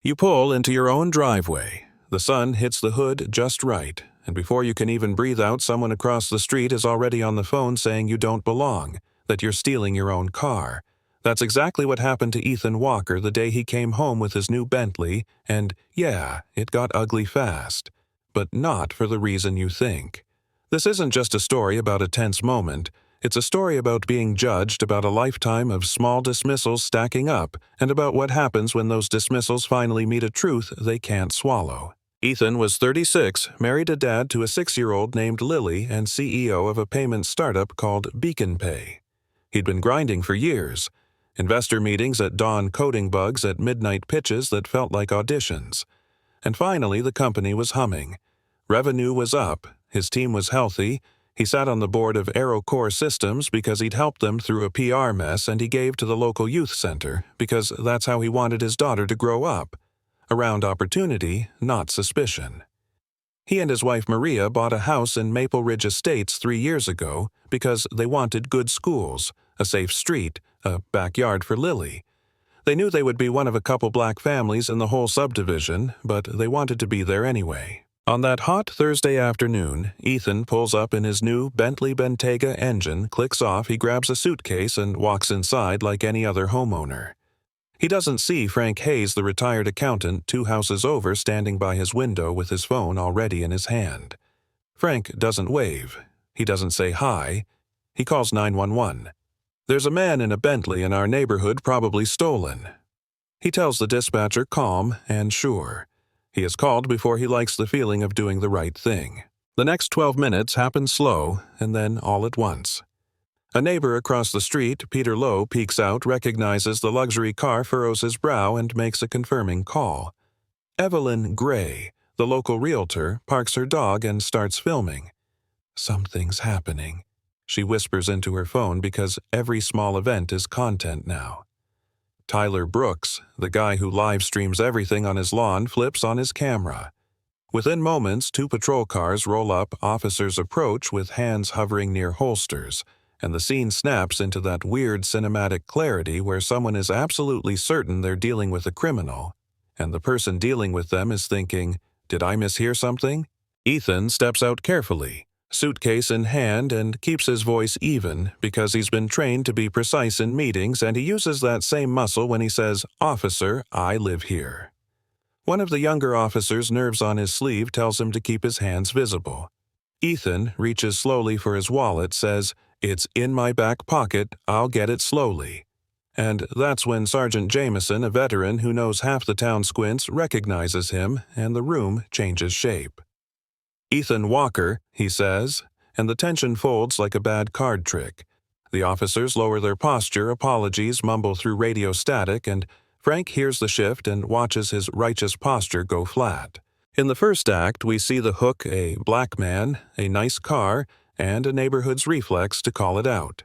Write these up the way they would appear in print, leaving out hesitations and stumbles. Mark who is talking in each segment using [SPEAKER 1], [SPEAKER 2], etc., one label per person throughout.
[SPEAKER 1] You pull into your own driveway. The sun hits the hood just right, and before you can even breathe out, someone across the street is already on the phone saying you don't belong, that you're stealing your own car. That's exactly what happened to Ethan Walker the day he came home with his new Bentley, and yeah, it got ugly fast. But not for the reason you think. This isn't just a story about a tense moment. It's a story about being judged, about a lifetime of small dismissals stacking up, and about what happens when those dismissals finally meet a truth they can't swallow. Ethan was 36, married a dad to a 6-year-old named Lily, and CEO of a payment startup called Beacon Pay. He'd been grinding for years. Investor meetings at dawn, coding bugs at midnight, pitches that felt like auditions. And finally, the company was humming. Revenue was up, his team was healthy, he sat on the board of AeroCore Systems because he'd helped them through a PR mess, and he gave to the local youth center because that's how he wanted his daughter to grow up. Around opportunity, not suspicion. He and his wife Maria bought a house in Maple Ridge Estates 3 years ago because they wanted good schools, a safe street, a backyard for Lily. They knew they would be one of a couple black families in the whole subdivision, but they wanted to be there anyway. On that hot Thursday afternoon, Ethan pulls up in his new Bentley Bentayga engine, clicks off, he grabs a suitcase and walks inside like any other homeowner. He doesn't see Frank Hayes, the retired accountant, 2 houses over, standing by his window with his phone already in his hand. Frank doesn't wave. He doesn't say hi. He calls 911. There's a man in a Bentley in our neighborhood, probably stolen. He tells the dispatcher calm and sure. He is called before he likes the feeling of doing the right thing. The next 12 minutes happen slow, and then all at once. A neighbor across the street, Peter Lowe, peeks out, recognizes the luxury car, furrows his brow, and makes a confirming call. Evelyn Gray, the local realtor, parks her dog and starts filming. Something's happening. She whispers into her phone because every small event is content now. Tyler Brooks, the guy who live streams everything on his lawn, flips on his camera. Within moments, 2 patrol cars roll up, officers approach with hands hovering near holsters, and the scene snaps into that weird cinematic clarity where someone is absolutely certain they're dealing with a criminal, and the person dealing with them is thinking, "Did I mishear something?" Ethan steps out carefully, suitcase in hand, and keeps his voice even because he's been trained to be precise in meetings, and he uses that same muscle when he says, "Officer, I live here." One of the younger officers' nerves on his sleeve tells him to keep his hands visible. Ethan reaches slowly for his wallet, says, "It's in my back pocket, I'll get it slowly." And that's when Sergeant Jameson, a veteran who knows half the town squints, recognizes him, and the room changes shape. "Ethan Walker," he says, and the tension folds like a bad card trick. The officers lower their posture, apologies mumble through radio static, and Frank hears the shift and watches his righteous posture go flat. In the first act, we see the hook, a black man, a nice car, and a neighborhood's reflex to call it out.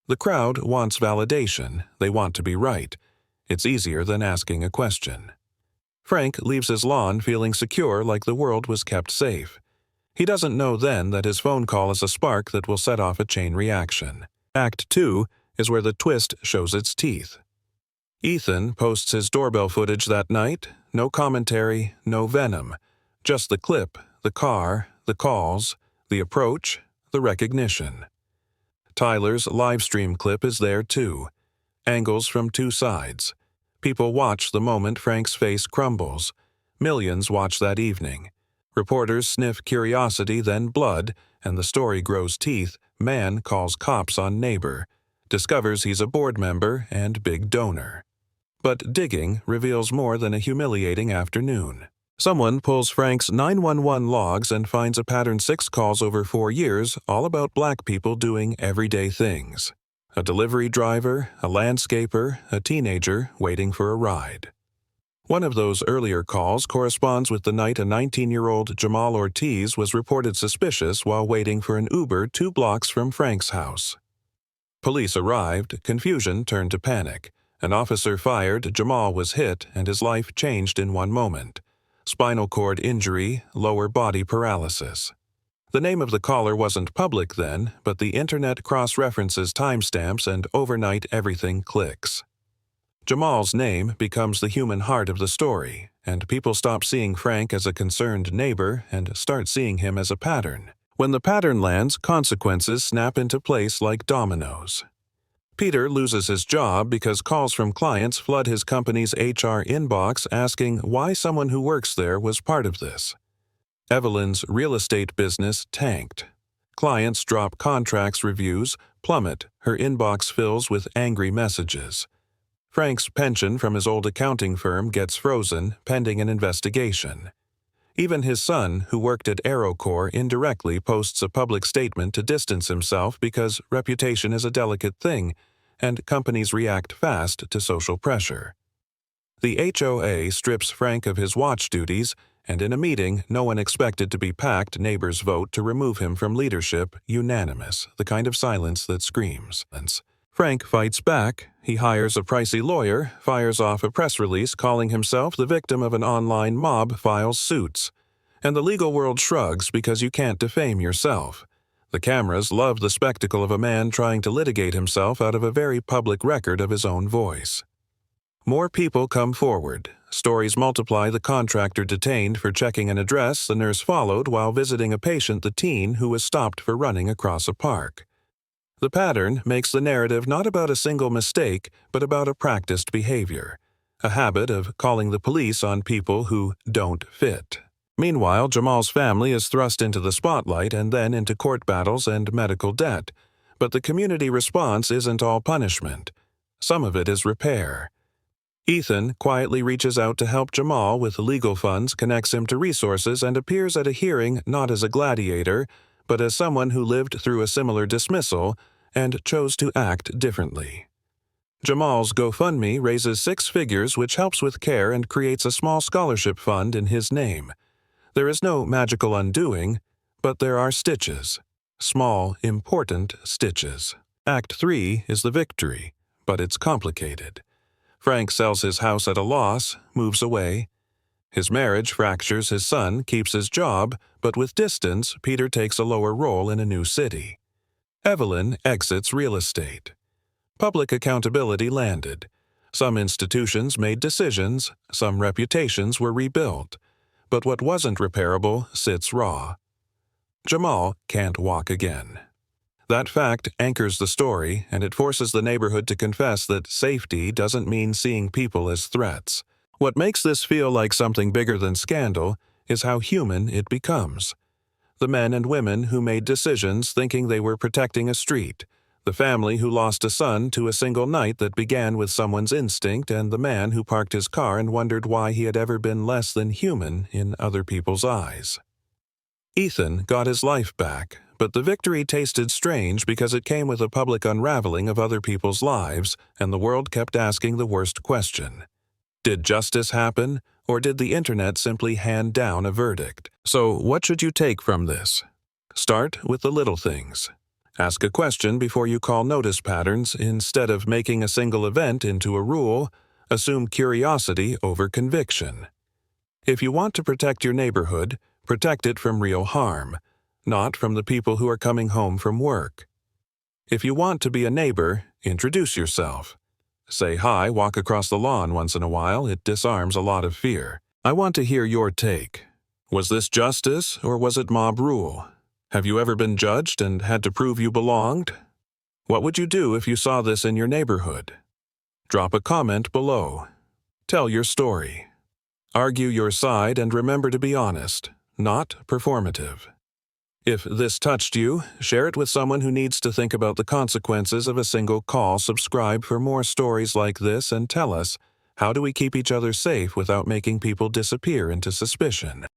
[SPEAKER 1] The crowd wants validation. They want to be right. It's easier than asking a question. Frank leaves his lawn feeling secure, like the world was kept safe. He doesn't know then that his phone call is a spark that will set off a chain reaction. Act 2 is where the twist shows its teeth. Ethan posts his doorbell footage that night. No commentary, no venom. Just the clip, the car, the calls, the approach, the recognition. Tyler's live stream clip is there too. Angles from 2 sides. People watch the moment Frank's face crumbles. Millions watch that evening. Reporters sniff curiosity, then blood, and the story grows teeth. Man calls cops on neighbor. Discovers he's a board member and big donor. But digging reveals more than a humiliating afternoon. Someone pulls Frank's 911 logs and finds a pattern 6 calls over 4 years, all about black people doing everyday things. A delivery driver, a landscaper, a teenager waiting for a ride. One of those earlier calls corresponds with the night a 19-year-old Jamal Ortiz was reported suspicious while waiting for an Uber 2 blocks from Frank's house. Police arrived, confusion turned to panic. An officer fired, Jamal was hit, and his life changed in 1 moment. Spinal cord injury, lower body paralysis. The name of the caller wasn't public then, but the internet cross-references timestamps, and overnight everything clicks. Jamal's name becomes the human heart of the story, and people stop seeing Frank as a concerned neighbor and start seeing him as a pattern. When the pattern lands, consequences snap into place like dominoes. Peter loses his job because calls from clients flood his company's HR inbox asking why someone who works there was part of this. Evelyn's real estate business tanked. Clients drop contracts reviews, plummet, her inbox fills with angry messages. Frank's pension from his old accounting firm gets frozen, pending an investigation. Even his son, who worked at AeroCorps, indirectly posts a public statement to distance himself because reputation is a delicate thing, and companies react fast to social pressure. The HOA strips Frank of his watch duties, and in a meeting no one expected to be packed, neighbors vote to remove him from leadership, unanimous, the kind of silence that screams. Frank fights back. He hires a pricey lawyer, fires off a press release calling himself the victim of an online mob, files suits. And the legal world shrugs because you can't defame yourself. The cameras love the spectacle of a man trying to litigate himself out of a very public record of his own voice. More people come forward. Stories multiply: the contractor detained for checking an address the nurse followed while visiting a patient, the teen who was stopped for running across a park. The pattern makes the narrative not about a single mistake, but about a practiced behavior, a habit of calling the police on people who don't fit. Meanwhile, Jamal's family is thrust into the spotlight and then into court battles and medical debt. But the community response isn't all punishment. Some of it is repair. Ethan quietly reaches out to help Jamal with legal funds, connects him to resources, and appears at a hearing not as a gladiator, but as someone who lived through a similar dismissal and chose to act differently. Jamal's GoFundMe raises 6 figures, which helps with care and creates a small scholarship fund in his name. There is no magical undoing, but there are stitches. Small, important stitches. Act 3 is the victory, but it's complicated. Frank sells his house at a loss, moves away. His marriage fractures, his son keeps his job, but with distance, Peter takes a lower role in a new city. Evelyn exits real estate. Public accountability landed. Some institutions made decisions, some reputations were rebuilt. But what wasn't repairable sits raw. Jamal can't walk again. That fact anchors the story, and it forces the neighborhood to confess that safety doesn't mean seeing people as threats. What makes this feel like something bigger than scandal is how human it becomes. The men and women who made decisions thinking they were protecting a street, the family who lost a son to a single night that began with someone's instinct, and the man who parked his car and wondered why he had ever been less than human in other people's eyes. Ethan got his life back, but the victory tasted strange because it came with a public unraveling of other people's lives, and the world kept asking the worst question. Did justice happen, or did the internet simply hand down a verdict? So what should you take from this? Start with the little things. Ask a question before you call notice patterns. Instead of making a single event into a rule, assume curiosity over conviction. If you want to protect your neighborhood, protect it from real harm, not from the people who are coming home from work. If you want to be a neighbor, introduce yourself. Say hi, walk across the lawn once in a while. It disarms a lot of fear. I want to hear your take. Was this justice, or was it mob rule? Have you ever been judged and had to prove you belonged? What would you do if you saw this in your neighborhood? Drop a comment below. Tell your story. Argue your side and remember to be honest, not performative. If this touched you, share it with someone who needs to think about the consequences of a single call. Subscribe for more stories like this and tell us, how do we keep each other safe without making people disappear into suspicion?